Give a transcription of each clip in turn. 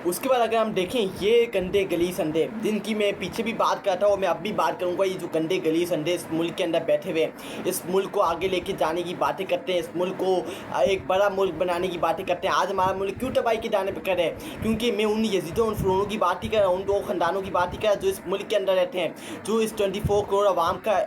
اس کے بعد اگر ہم دیکھیں یہ گندے گلیس انڈے جن کی میں پیچھے بھی بات کرتا ہوں، میں اب بھی بات کروں گا، یہ جو گندے گلیس انڈے اس ملک کے اندر بیٹھے ہوئے ہیں، اس ملک کو آگے لے کے جانے کی باتیں کرتے ہیں، اس ملک کو ایک بڑا ملک بنانے کی باتیں کرتے ہیں۔ آج ہمارا ملک کیوں تباہی کے دانے پہ کر رہے ہیں؟ کیونکہ میں ان یزیدوں، ان فرعونوں کی بات ہی کر رہا ہوں، ان دو خاندانوں کی بات ہی کر رہا ہوں جو اس ملک کے اندر رہتے ہیں، جو اس 24 کروڑ عوام کا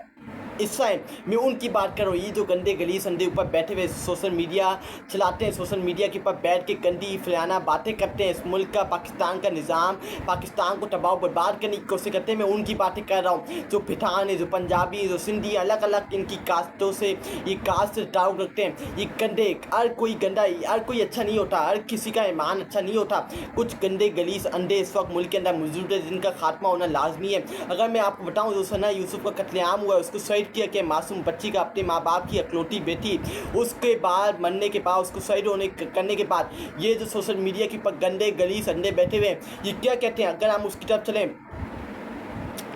حصہ ہے، میں ان کی بات کر رہا ہوں۔ یہ جو گندے گلیس انڈے اوپر بیٹھے ہوئے سوشل میڈیا چلاتے ہیں، سوشل میڈیا کے اوپر بیٹھ کے گندی فلانہ باتیں کرتے ہیں، اس ملک کا، پاکستان کا نظام، پاکستان کو تباہ و برباد کرنے کی کوشش کرتے ہیں، میں ان کی باتیں کر رہا ہوں۔ جو پٹھان ہے، جو پنجابی، جو سندھی، الگ الگ ان کی کاسٹوں سے، یہ کاسٹ سے تعلق رکھتے ہیں، یہ گندے، ہر کوئی گندا، ہر کوئی اچھا نہیں ہوتا، ہر کسی کا ایمان اچھا نہیں ہوتا۔ کچھ گندے گلیس انڈے اس وقت ملک کے اندر موجود ہے جن کا خاتمہ ہونا لازمی ہے۔ اگر میں آپ کو بتاؤں جو ثنا یوسف کا قتل عام ہوا ہے، اس کو شہید کیا کہ معصوم بچی کا، اپنے ماں باپ کی اکلوتی بیٹی، اس کے بعد مرنے کے بعد، اس کو شہید ہونے کرنے کے بعد، یہ جو سوشل میڈیا کے اوپر گندے گلیس انڈے بیٹھے ہوئے ہیں، یہ کیا کہتے ہیں؟ اگر ہم اس کی طرف چلیں،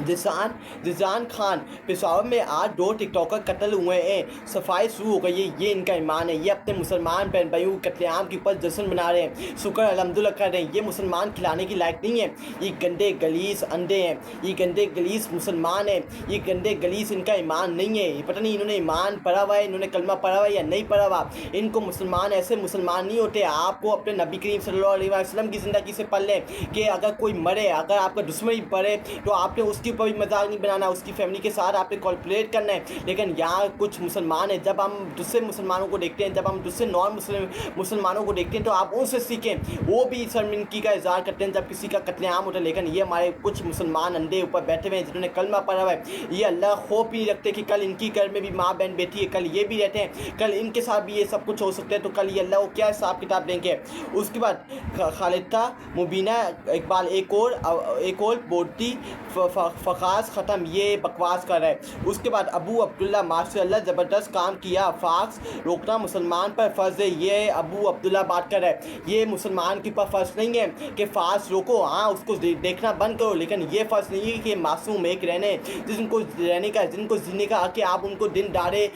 جزان خان پشاور میں آج 2 ٹک ٹاکر قتل ہوئے ہیں، صفائی شروع ہو گئی ہے، یہ ان کا ایمان ہے۔ یہ اپنے مسلمان بہن بھائیوں کے قتل عام کے اوپر جشن منا رہے ہیں، شکر الحمدللہ کر رہے ہیں۔ یہ مسلمان کھلانے کی لائق نہیں ہے، یہ گندے گلیس انڈے ہیں، یہ گندے گلیس مسلمان ہیں، یہ گندے گلیس، ان کا ایمان نہیں ہے۔ پتہ نہیں انہوں نے ایمان پڑھا ہوا ہے، انہوں نے کلمہ پڑھا ہوا ہے یا نہیں پڑھا ہوا۔ ان کو مسلمان ایسے مسلمان نہیں ہوتے۔ آپ کو اپنے نبی کریم صلی اللہ علیہ وسلم کی زندگی سے پڑھ لیں کہ اگر کوئی مرے، اگر آپ کا دشمن پڑے تو آپ نے اس کے اوپر بھی مذاق نہیں بنانا، اس کی فیملی کے ساتھ آپ نے کوآپریٹ کرنا ہے۔ لیکن یہاں کچھ مسلمان ہیں، جب ہم دوسرے مسلمانوں کو دیکھتے ہیں، جب ہم دوسرے نان مسلمانوں کو دیکھتے ہیں تو آپ ان سے سیکھیں، وہ بھی شرمندگی کا اظہار کرتے ہیں جب کسی کا قتل عام ہوتا ہے۔ لیکن یہ ہمارے کچھ مسلمان انڈے اوپر بیٹھے ہوئے ہیں جنہوں نے کلمہ پڑھا ہوا ہے، یہ اللہ خوف بھی رکھتے کہ کل ان کی گھر میں بھی ماں بہن بیٹھی ہے، کل یہ بھی رہتے ہیں، کل ان کے ساتھ بھی یہ سب کچھ ہو سکتا ہے، تو کل یہ اللہ کو کیا حساب کتاب دیں گے۔ اس کے بعد خالدہ مبینہ اقبال ایک اور بولتی فقاص ختم، یہ بکواس کر رہا ہے۔ اس کے بعد ابو عبداللہ ماشاء اللہ زبردست کام کیا، فاکس روکنا مسلمان پر فرض ہے، یہ ابو عبداللہ بات کر رہا ہے۔ یہ مسلمان کے اوپر فرض نہیں ہے کہ فاکس روکو، ہاں اس کو دیکھنا بند کرو، لیکن یہ فرض نہیں ہے کہ معصوم ایک رہنے، جن کو رہنے کا، جن کو جینے کا حق ہے، آپ ان کو دن دہاڑے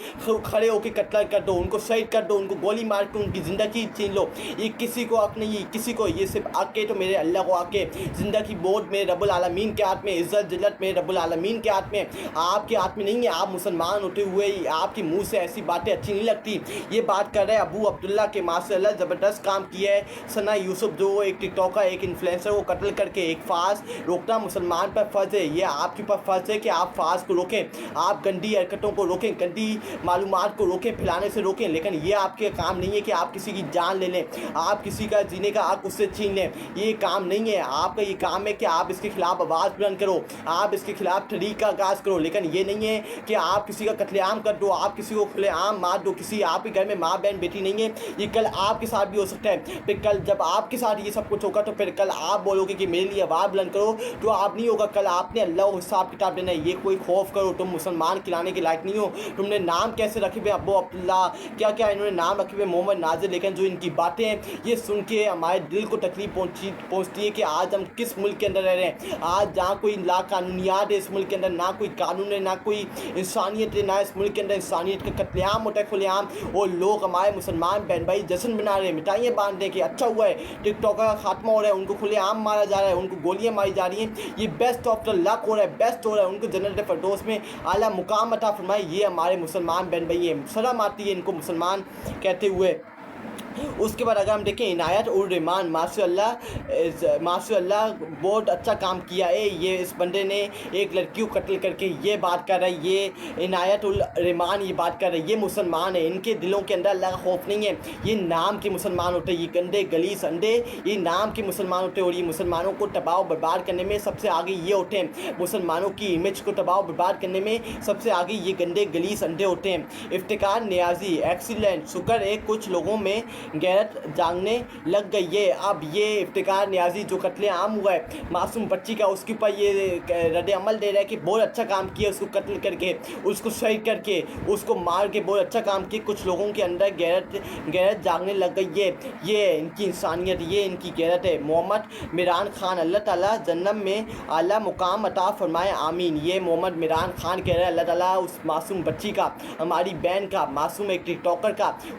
کھڑے ہو کے قتل کر دو، ان کو شہید کر دو، ان کو گولی مار کے ان کی زندگی چھین لو۔ یہ کسی کو حق نہیں ہے، کسی کو، یہ صرف حق ہے تو میرے اللہ کو حق ہے۔ زندگی بوجھ میرے رب العالمین کے ہاتھ میں، عزت ذلت میرے رب العالمین کے ہاتھ میں، آپ کے ہاتھ میں نہیں ہے۔ آپ مسلمان ہوتے ہوئے آپ کے منہ سے ایسی باتیں اچھی نہیں لگتی۔ یہ بات کر رہے ہیں ابو عبداللہ کے ماشاء اللہ زبردست کام کیا ہے ثنا یوسف، جو ایک ٹک ٹاکر، ایک انفلوئنسر کو قتل کر کے، ایک فاسق روکنا مسلمان پر فرض ہے۔ یہ آپ کے اوپر فرض ہے کہ آپ فاسق کو روکیں، آپ گندی حرکتوں کو روکیں، گندی معلومات کو روکیں، پھیلانے سے روکیں، لیکن یہ آپ کے کام نہیں ہے کہ آپ کسی کی جان لے لیں، آپ کسی کا جینے کا حق اس سے چھین لیں۔ یہ کام نہیں ہے آپ کا، یہ کام ہے کہ آپ اس کے خلاف آواز بلند کرو، آپ اس کے خلاف تحریک کا آغاز کرو، لیکن یہ نہیں ہے کہ آپ کسی کا قتل عام کر دو، آپ کسی کو کھلے عام مار دو، کسی آپ کے گھر میں ماں بہن بیٹی نہیں ہے، یہ کل آپ کے ساتھ بھی ہو سکتا ہے۔ پھر کل جب آپ کے ساتھ یہ سب کچھ ہوگا تو پھر کل آپ بولو گے کہ میرے لیے آواز بلند کرو، تو آپ نہیں ہوگا، کل آپ نے اللہ کو حساب کتاب دینا ہے۔ یہ کوئی خوف کرو، تم مسلمان کھلانے کے لائق نہیں ہو، تم نے نام کیسے رکھے ہوئے ابو عبداللہ، کیا کیا انہوں نے نام رکھے ہوئے محمد ناظر، لیکن جو ان کی باتیں ہیں یہ سن کے ہمارے دل کو تکلیف پہنچتی ہے کہ آج ہم کس ملک کے اندر رہ رہے ہیں، آج جہاں کوئی لا قانونیات ہے، اس ملک کے اندر نہ کوئی قانون ہے، نہ کوئی انسانیت ہے، نہ اس ملک کے اندر انسانیت کا قتل عام ہوتا ہے کھلے عام، اور لوگ ہمارے مسلمان بہن بھائی جشن بنا رہے ہیں، مٹھائیاں باندھ رہے ہیں کہ اچھا ہوا ہے، ٹک ٹاکر کا خاتمہ ہو رہا ہے، ان کو کھلے عام مارا جا رہا ہے، ان کو گولیاں ماری جا رہی ہیں، یہ بیسٹ آف دا لک ہو رہا ہے، بیسٹ ہو رہا ہے، ان کو جنت فردوس میں اعلیٰ مقام عطا فرمائے۔ یہ ہمارے مسلمان بہن بھائی ہیں، شرم آتی ہے ان کو مسلمان کہتے ہوئے۔ اس کے بعد اگر ہم دیکھیں عنایت الرحمان ماشاء اللہ بہت اچھا کام کیا ہے، یہ اس بندے نے ایک لڑکی کو قتل کر کے یہ بات کر رہا ہے، یہ عنایت الرحمان یہ بات کر رہا ہے، یہ مسلمان ہے، ان کے دلوں کے اندر اللہ کا خوف نہیں ہے، یہ نام کے مسلمان ہوتے ہیں، یہ گندے گلیس انڈے یہ نام کے مسلمان ہوتے ہیں، اور یہ مسلمانوں کو تباہ و برباد کرنے میں سب سے آگے یہ ہوتے ہیں، مسلمانوں کی امیج کو تباہ و برباد کرنے میں سب سے آگے یہ گندے گلیس انڈے ہوتے ہیں۔ افتخار نیازی ایکسیلنٹ، شکر ہے کچھ لوگوں میں غیرت جاگنے لگ گئی ہے۔ اب یہ افتخار نیازی جو قتل عام ہوا ہے معصوم بچی کا، اس کے اوپر یہ رد عمل دے رہا ہے کہ بہت اچھا کام کیا، اس کو قتل کر کے، اس کو شہید کر کے، اس کو مار کے بہت اچھا کام کیا، کچھ لوگوں کے اندر غیرت جاگنے لگ گئی ہے، یہ ان کی انسانیت، یہ ان کی غیرت ہے۔ محمد میران خان، اللہ تعالیٰ جنت میں اعلیٰ مقام عطا فرمائے، آمین۔ یہ محمد میران خان کہہ رہا ہے اللہ تعالیٰ اس معصوم بچی کا، ہماری بہن کا، معصوم ایک ٹک ٹاکر کا،